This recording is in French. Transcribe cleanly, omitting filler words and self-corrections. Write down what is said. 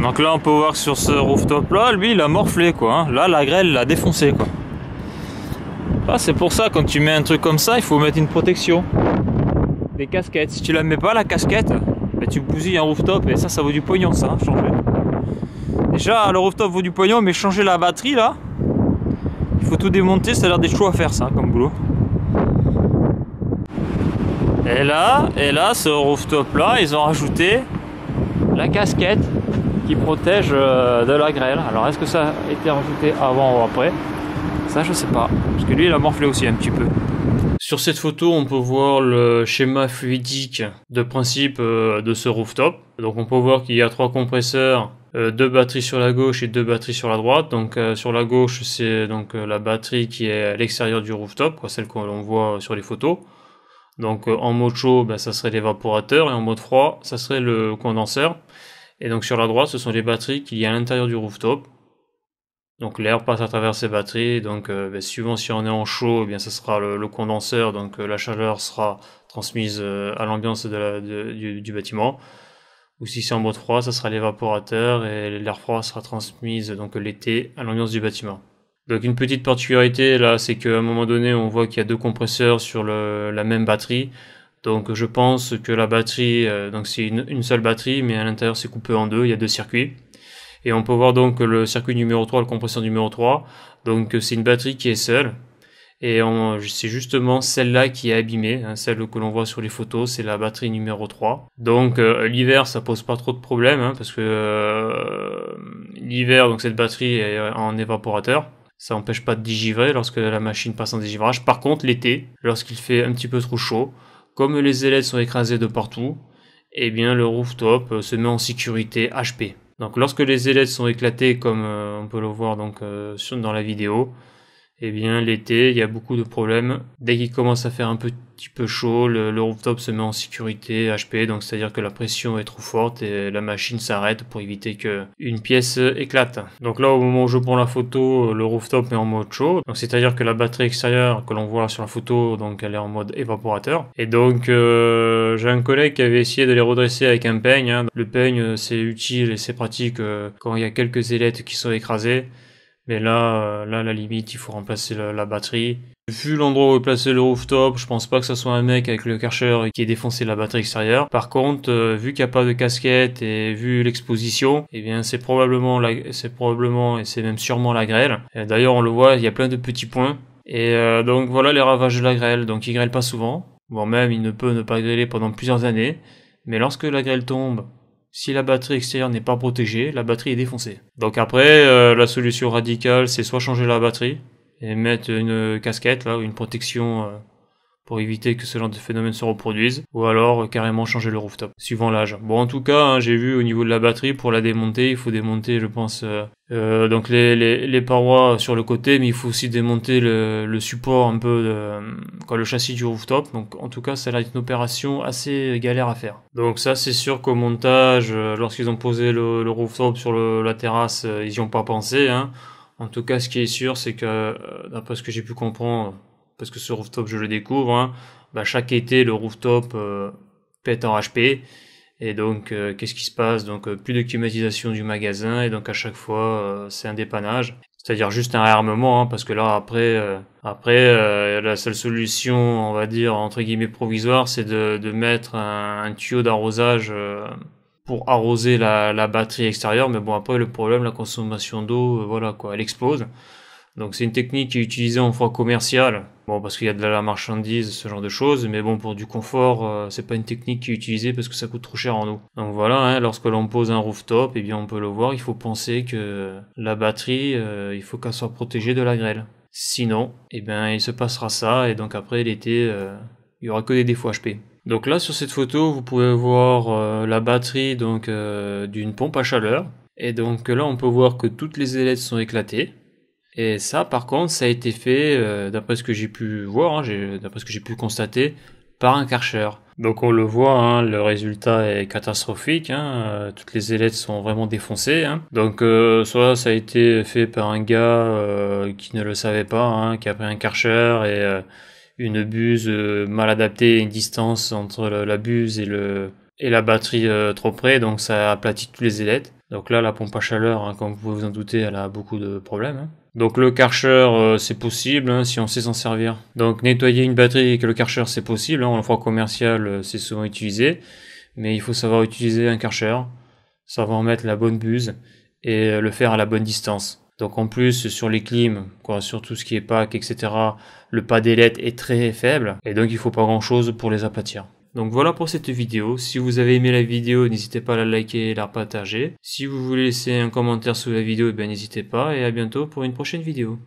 Donc là on peut voir que sur ce rooftop là, lui il a morflé quoi, hein. Là la grêle l'a défoncé quoi. Ah, c'est pour ça quand tu mets un truc comme ça, il faut mettre une protection. Des casquettes. Si tu la mets pas la casquette, ben, tu bousilles un rooftop et ça vaut du pognon ça, hein, changer. Déjà le rooftop vaut du pognon, mais changer la batterie là, il faut tout démonter, ça a l'air des choux à faire ça comme boulot. Et là, ce rooftop là, ils ont rajouté la casquette qui protège de la grêle. Alors est-ce que ça a été rajouté avant ou après? Ça je sais pas, parce que lui il a morflé aussi un petit peu. Sur cette photo on peut voir le schéma fluidique de principe de ce rooftop. Donc on peut voir qu'il y a 3 compresseurs, 2 batteries sur la gauche et 2 batteries sur la droite. Donc sur la gauche c'est donc la batterie qui est à l'extérieur du rooftop, quoi, celle qu'on voit sur les photos. Donc en mode chaud ça serait l'évaporateur, et en mode froid ça serait le condenseur. Et donc sur la droite ce sont les batteries qu'il y a à l'intérieur du rooftop. Donc l'air passe à travers ces batteries, donc suivant si on est en chaud, ça sera le condenseur, donc la chaleur sera transmise à l'ambiance du bâtiment. Ou si c'est en mode froid, ça sera l'évaporateur, et l'air froid sera transmise donc l'été à l'ambiance du bâtiment. Donc une petite particularité là, c'est qu'à un moment donné on voit qu'il y a 2 compresseurs sur la même batterie. Donc je pense que la batterie, donc c'est une seule batterie, mais à l'intérieur c'est coupé en deux, il y a 2 circuits. Et on peut voir donc le circuit numéro 3, le compresseur numéro 3. Donc c'est une batterie qui est seule. Et c'est justement celle-là qui est abîmée, hein, celle que l'on voit sur les photos, c'est la batterie numéro 3. Donc l'hiver ça pose pas trop de problème, hein, parce que l'hiver donc cette batterie est en évaporateur. Ça n'empêche pas de digivrer lorsque la machine passe en digivrage. Par contre l'été, lorsqu'il fait un petit peu trop chaud, comme les ailettes sont écrasées de partout, le rooftop se met en sécurité HP. Donc lorsque les ailettes sont éclatées, comme on peut le voir donc dans la vidéo, l'été il y a beaucoup de problèmes. Dès qu'il commence à faire un petit peu chaud, le rooftop se met en sécurité HP, donc c'est à dire que la pression est trop forte et la machine s'arrête pour éviter que une pièce éclate. Donc là au moment où je prends la photo, le rooftop est en mode chaud, donc c'est à dire que la batterie extérieure que l'on voit sur la photo, donc elle est en mode évaporateur. Et donc j'ai un collègue qui avait essayé de les redresser avec un peigne, hein. Le peigne c'est utile et c'est pratique quand il y a quelques ailettes qui sont écrasées. Mais là, la limite, il faut remplacer la batterie. Vu l'endroit où est placé le rooftop, je pense pas que ce soit un mec avec le Karcher qui ait défoncé la batterie extérieure. Par contre, vu qu'il n'y a pas de casquette et vu l'exposition, c'est probablement et c'est même sûrement la grêle. D'ailleurs, on le voit, il y a plein de petits points. Et donc voilà les ravages de la grêle. Donc il grêle pas souvent. Bon, même il ne peut ne pas grêler pendant plusieurs années. Mais lorsque la grêle tombe, si la batterie extérieure n'est pas protégée, la batterie est défoncée. Donc après, la solution radicale, c'est soit changer la batterie et mettre une casquette, là, ou une protection pour éviter que ce genre de phénomène se reproduise, ou alors carrément changer le rooftop, suivant l'âge. Bon, en tout cas, hein, j'ai vu au niveau de la batterie, pour la démonter, il faut démonter, je pense, donc les parois sur le côté, mais il faut aussi démonter le support un peu, le châssis du rooftop. Donc en tout cas, ça a une opération assez galère à faire. Donc ça, c'est sûr qu'au montage, lorsqu'ils ont posé le rooftop sur la terrasse, ils y ont pas pensé, hein. En tout cas, ce qui est sûr, c'est que, d'après ce que j'ai pu comprendre, parce que ce rooftop je le découvre, hein, chaque été le rooftop pète en HP, et donc qu'est-ce qui se passe? Donc plus de climatisation du magasin, et donc à chaque fois c'est un dépannage, c'est-à-dire juste un réarmement, hein, parce que là après la seule solution, on va dire entre guillemets provisoire, c'est de mettre un tuyau d'arrosage pour arroser la batterie extérieure. Mais bon, après le problème, la consommation d'eau, voilà quoi, elle explose. Donc c'est une technique qui est utilisée en foire commerciale, bon, parce qu'il y a de la marchandise, ce genre de choses, mais bon, pour du confort, c'est pas une technique qui est utilisée parce que ça coûte trop cher en eau. Donc voilà, hein, lorsque l'on pose un rooftop, on peut le voir, il faut penser que la batterie, il faut qu'elle soit protégée de la grêle. Sinon, il se passera ça, et donc après l'été, il y aura que des défauts HP. Donc là, sur cette photo, vous pouvez voir la batterie donc d'une pompe à chaleur, et donc là, on peut voir que toutes les ailettes sont éclatées. Et ça, par contre, ça a été fait, d'après ce que j'ai pu voir, hein, d'après ce que j'ai pu constater, par un Karcher. Donc on le voit, hein, le résultat est catastrophique, hein, toutes les ailettes sont vraiment défoncées, hein. Donc soit ça a été fait par un gars qui ne le savait pas, hein, qui a pris un Karcher et une buse mal adaptée, une distance entre la buse et et la batterie trop près, donc ça aplatit tous les ailettes. Donc là, la pompe à chaleur, hein, comme vous pouvez vous en douter, elle a beaucoup de problèmes. Hein. Donc le Karcher, c'est possible hein, si on sait s'en servir. Donc nettoyer une batterie avec le Karcher, c'est possible. Hein, en froid commercial, c'est souvent utilisé. Mais il faut savoir utiliser un Karcher, savoir mettre la bonne buse et le faire à la bonne distance. Donc en plus, sur les clims, quoi, sur tout ce qui est pack, etc., le pas d'ailette est très faible. Et donc il faut pas grand chose pour les aplatir. Donc voilà pour cette vidéo. Si vous avez aimé la vidéo, n'hésitez pas à la liker et la partager. Si vous voulez laisser un commentaire sous la vidéo, n'hésitez pas et à bientôt pour une prochaine vidéo.